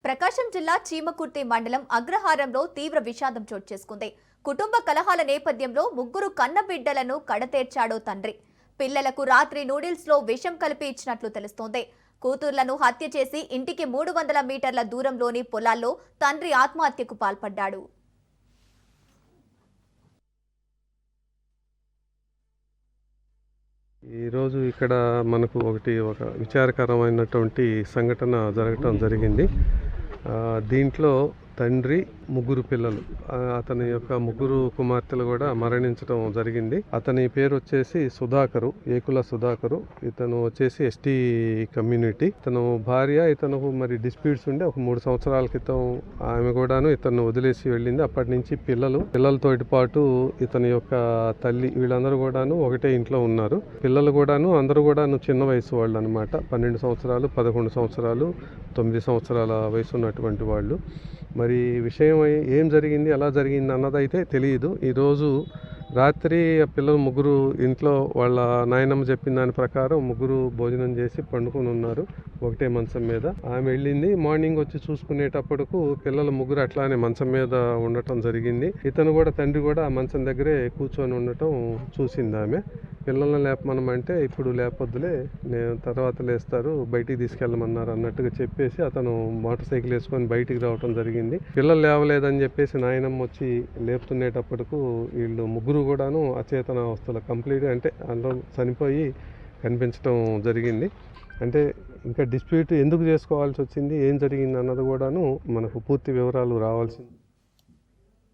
ప్రకాశం జిల్లా చీమకుర్తి మండలం అగ్రహారంలో తీవ్ర విషాదం చోటు చేసుకుంది. కుటుంబ కలహాల నేపథ్యంలో ముగ్గురు కన్నబిడ్డలను కడతేర్చాడో తండ్రి. పిల్లలకు రాత్రి నూడిల్స్ లో విషం కలిపి ఇచ్చినట్లు తెలుస్తోంది. కూతుర్లను హత్య చేసి ఇంటికి 300 మీటర్ల దూరంలోని పొలాల్లో తండ్రి ఆత్మహత్యకు పాల్పడ్డాడు. ఈరోజు ఇక్కడ మనకు ఒక విచారకరమైనటువంటి సంఘటన జరగటం జరిగింది. దీంట్లో తండ్రి, ముగ్గురు పిల్లలు, అతని యొక్క ముగ్గురు కుమార్తెలు కూడా మరణించడం జరిగింది. అతని పేరు వచ్చేసి సుధాకరు, ఏకుల సుధాకరు. ఇతను వచ్చేసి ఎస్టీ కమ్యూనిటీ. ఇతను భార్య, ఇతను మరి డిస్ప్యూట్స్ ఉండే ఒక 3 సంవత్సరాల క్రితం ఆమె కూడాను ఇతను వదిలేసి వెళ్ళింది. అప్పటి నుంచి పిల్లలతో పాటు ఇతని యొక్క తల్లి, వీళ్ళందరూ కూడాను ఒకటే ఇంట్లో ఉన్నారు. పిల్లలు కూడాను అందరూ కూడాను చిన్న వయసు వాళ్ళు అనమాట. 12 సంవత్సరాలు, 11 సంవత్సరాలు, 9 సంవత్సరాల వయసు ఉన్నటువంటి వాళ్ళు. మరి విషయం ఏం జరిగింది, ఎలా జరిగింది అన్నదైతే తెలియదు. ఈరోజు రాత్రి ఆ పిల్లలు ముగ్గురు ఇంట్లో వాళ్ళ నాయనమ్మ చెప్పిన దాని ప్రకారం ముగ్గురు భోజనం చేసి పండుకొని ఉన్నారు ఒకటే మంచం మీద. ఆమె వెళ్ళింది. మార్నింగ్ వచ్చి చూసుకునేటప్పటికు పిల్లలు ముగ్గురు అట్లానే మంచం మీద ఉండటం జరిగింది. ఇతను కూడా, తండ్రి కూడా ఆ మంచం దగ్గరే కూర్చొని ఉండటం చూసింది ఆమె. పిల్లల్ని లేపమనమంటే ఇప్పుడు లేపొద్దులే, నేను తర్వాత లేస్తారు, బయటికి తీసుకెళ్ళమన్నారు అన్నట్టుగా చెప్పేసి అతను మోటార్ సైకిల్ వేసుకొని బయటికి రావడం జరిగింది. పిల్లలు లేవలేదని చెప్పేసి నాయనమ్మ వచ్చి లేపుతునేటప్పటికు వీళ్ళు ముగ్గురు కూడాను అచేతన అవస్థలో కంప్లీట్గా, అంటే అందులో చనిపోయి కనిపించడం జరిగింది. అంటే ఇంకా డిస్ప్యూట్ ఎందుకు చేసుకోవాల్సి వచ్చింది, ఏం జరిగింది అన్నది కూడాను మనకు పూర్తి వివరాలు రావాల్సింది.